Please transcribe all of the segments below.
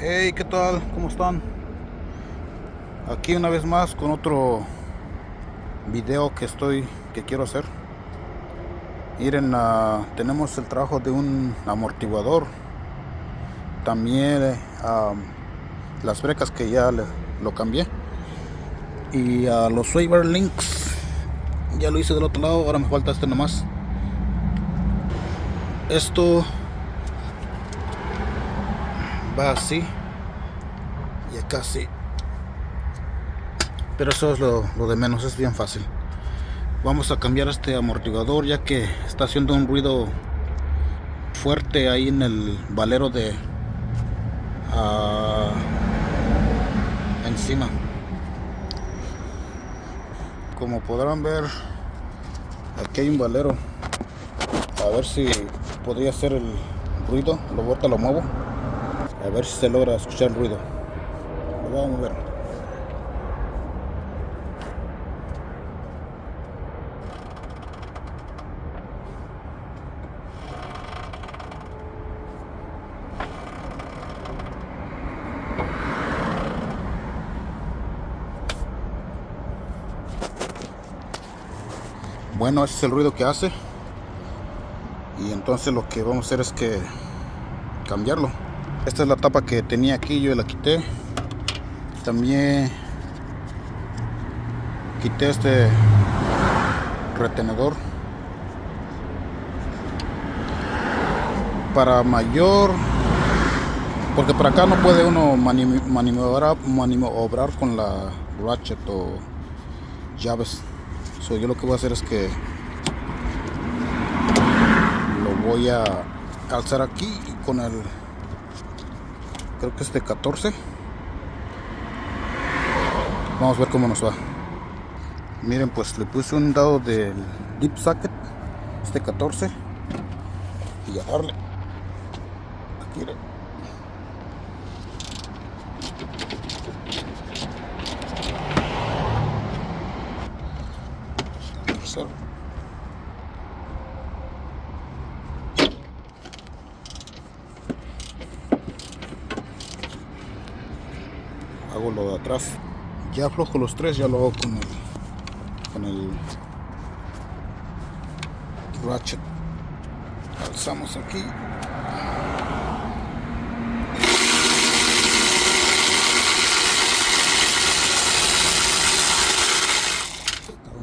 Hey, ¿qué tal? ¿Cómo están? Aquí una vez más con otro video que quiero hacer. Miren, tenemos el trabajo de un amortiguador. También las brecas que lo cambié. Y los Swayber Links ya lo hice del otro lado. Ahora me falta este nomás. Esto va así y acá así. Pero eso es lo de menos, es bien fácil. Vamos a cambiar este amortiguador ya que está haciendo un ruido fuerte ahí en el valero de encima. Como podrán ver, aquí hay un valero. A ver si podría hacer el ruido. Lo muevo. A ver si se logra escuchar el ruido. Lo voy a mover. Bueno, ese es el ruido que hace. Y entonces lo que vamos a hacer es que cambiarlo. Esta es la tapa que tenía aquí, yo la quité. También quité este retenedor para mayor, porque por acá no puede uno maniobrar con la ratchet o llaves. Yo lo que voy a hacer es que lo voy a alzar aquí con el, creo que es de 14. Vamos a ver cómo nos va. Miren, pues le puse un dado del deep socket, este 14, y a darle. Aquí. Hago lo de atrás. Ya aflojo los tres, ya lo hago con el ratchet. Alzamos aquí.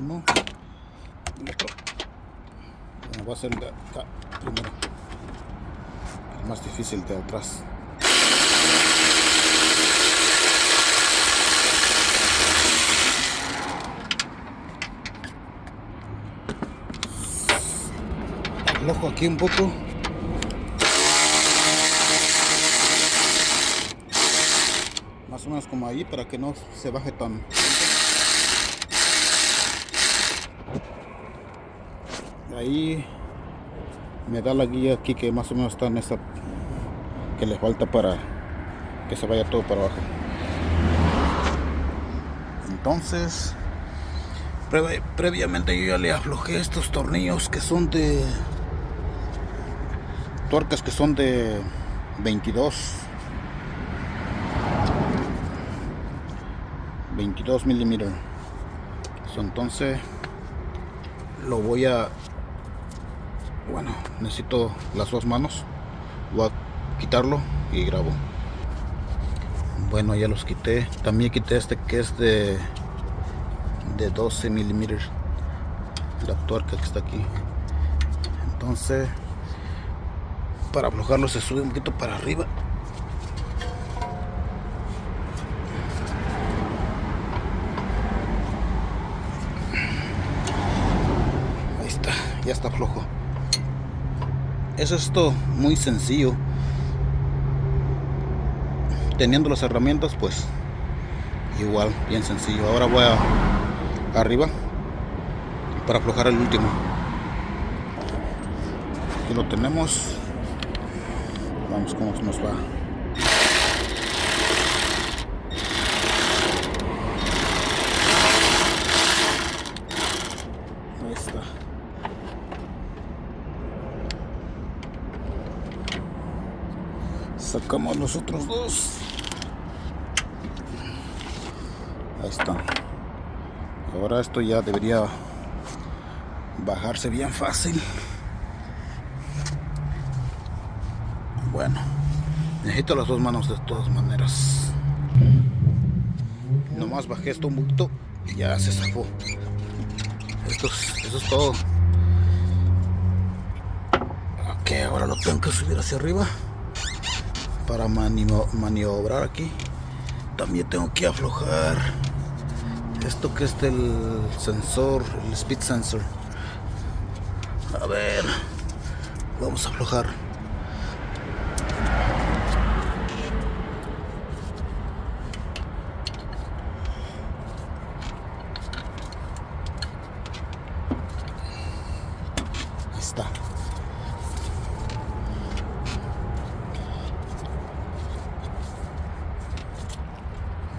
Uno. El otro. Bueno, va a ser el de acá primero. El más difícil de atrás. Aflojo aquí un poco. Más o menos como ahí para que no se baje tan. Ahí me da la guía aquí que más o menos está en esa que le falta para que se vaya todo para abajo. Entonces previamente yo ya le aflojé estos tornillos que son de tuercas que son de 22 milímetros. Entonces lo voy a, bueno, necesito las dos manos. Voy a quitarlo y grabo. Bueno, ya los quité. También quité este que es de 12 milímetros, la tuerca que está aquí. Entonces para aflojarlo se sube un poquito para arriba. Ahí está, ya está flojo. Eso es todo, muy sencillo. Teniendo las herramientas, pues igual, bien sencillo. Ahora voy arriba para aflojar el último. Aquí lo tenemos. Vamos cómo nos va. Ahí está. Sacamos los otros dos. Ahí están. Ahora esto ya debería bajarse bien fácil. Bueno, necesito las dos manos de todas maneras. Nomás bajé esto un poquito y ya se zafó. Eso es todo. Ok, ahora lo tengo que subir hacia arriba para maniobrar aquí. También tengo que aflojar esto que es del sensor, el speed sensor. A ver, vamos a aflojar. Ahí está.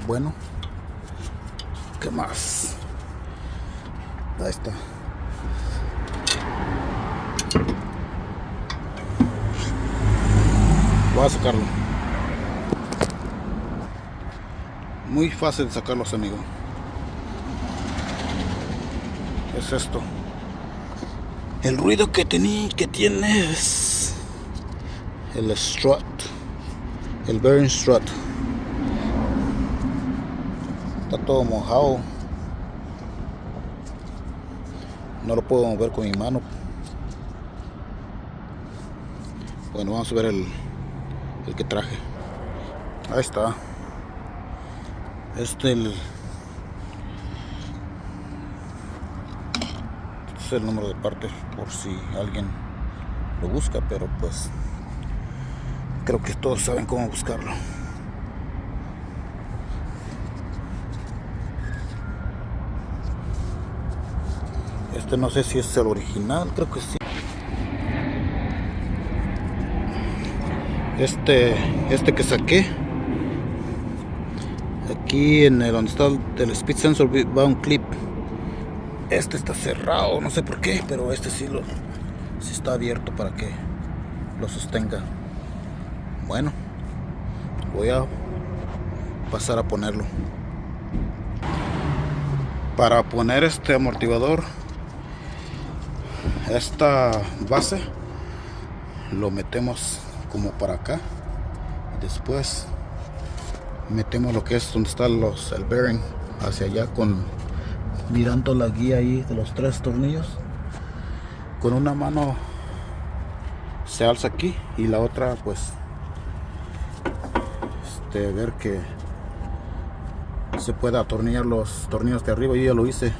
Bueno, ¿qué más? Ahí está. Voy a sacarlo. Muy fácil de sacarlos, amigo. Es esto. El ruido que tiene es el strut, el bearing strut. Está todo mojado. No lo puedo mover con mi mano. Bueno, vamos a ver el que traje. Ahí está. Este es el número de partes por si alguien lo busca, pero pues creo que todos saben cómo buscarlo. Este no sé si es el original, creo que sí. Este que saqué, aquí en el donde está el speed sensor va un clip. Este está cerrado, no sé por qué, pero este sí está abierto para que lo sostenga. Bueno, voy a pasar a ponerlo. Para poner este amortiguador, esta base lo metemos como para acá. Después metemos lo que es donde está el bearing hacia allá, mirando la guía ahí de los 3 tornillos. Con una mano se alza aquí y la otra pues ver que se pueda atornillar los tornillos de arriba. Yo ya lo hice.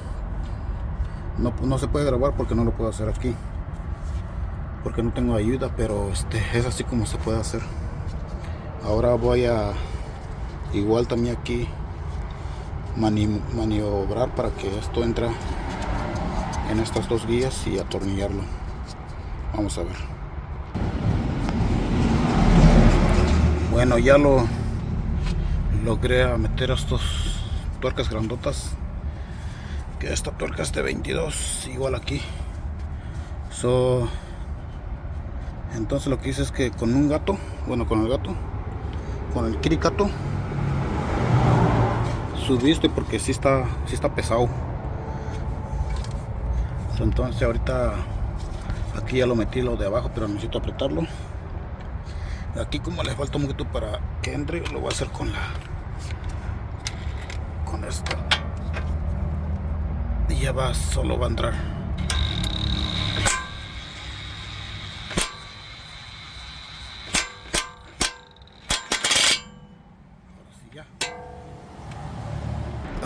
No se puede grabar porque no lo puedo hacer aquí, porque no tengo ayuda, pero es así como se puede hacer. Ahora voy a igual también aquí maniobrar para que esto entre en estas dos guías y atornillarlo. Vamos a ver. Bueno, ya lo logré a meter estos tuercas grandotas, que esta tuerca es de 22, igual aquí. Entonces lo que hice es que con un gato, con el kiricato, subí esto porque sí está pesado. Entonces ahorita aquí ya lo metí lo de abajo, pero necesito apretarlo. Aquí como le falta un poquito para que entre, lo voy a hacer con esta. Y ya solo va a entrar. Ya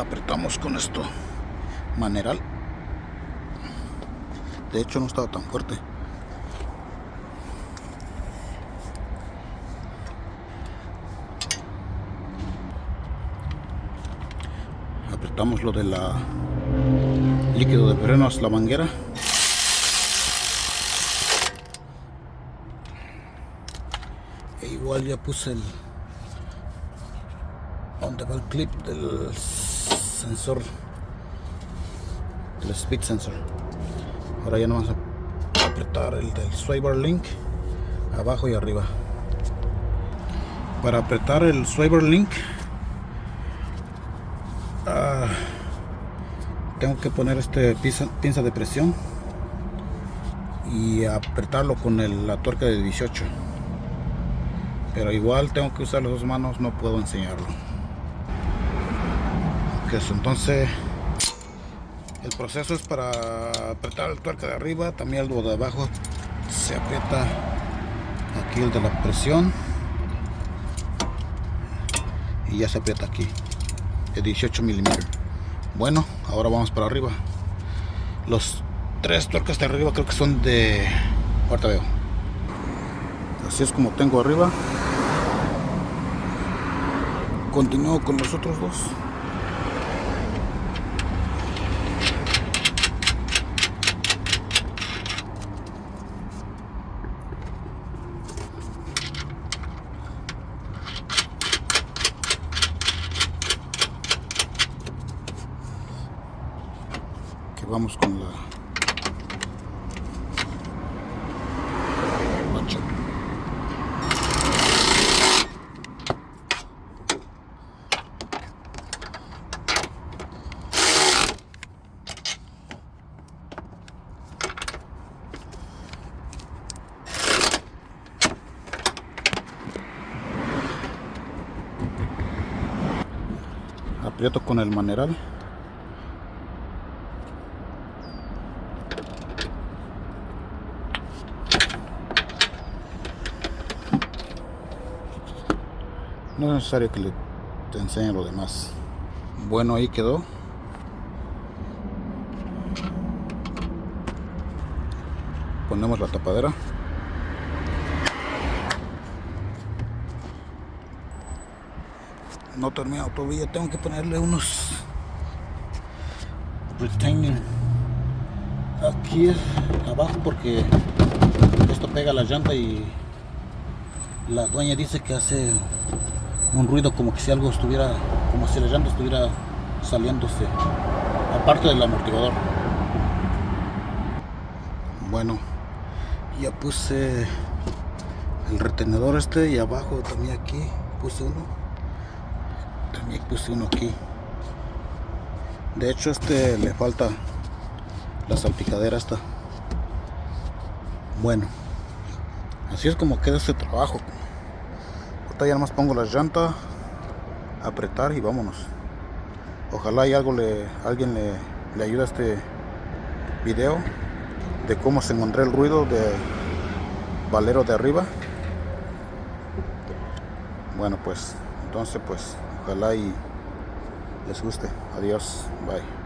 apretamos con esto maneral. De hecho no estaba tan fuerte. Apretamos lo de la líquido de frenos, la manguera. E igual ya puse donde va el clip del sensor, del speed sensor. Ahora ya no vamos a apretar el del sway bar link abajo y arriba. Para apretar el swivel link, tengo que poner pinza de presión y apretarlo con la tuerca de 18, pero igual tengo que usar las dos manos, no puedo enseñarlo. Entonces el proceso es para apretar el tuerca de arriba, también el de abajo se aprieta aquí, el de la presión, y ya se aprieta aquí de 18 milímetros. Bueno, ahora vamos para arriba. Los 3 tuercas de arriba creo que son de... ahorita veo. Así es como tengo arriba. Continúo con los otros 2. Que vamos con la mancha. Aprieto con el maneral. No es necesario que te enseñe lo demás. Bueno, ahí quedó. Ponemos la tapadera. No terminado todavía, tengo que ponerle unos retaining aquí abajo porque esto pega la llanta y la dueña dice que hace un ruido como que si algo estuviera, como si la llanta estuviera saliéndose, aparte del amortiguador. Bueno, ya puse el retenedor y abajo también aquí puse uno. También puse uno aquí. De hecho le falta la salpicadera esta. Bueno, así es como queda este trabajo. Ahorita ya nomás pongo la llanta, apretar y vámonos. Ojalá y alguien le ayude a este video de cómo se encontré el ruido de valero de arriba. Bueno, pues entonces pues ojalá y les guste. Adiós, bye.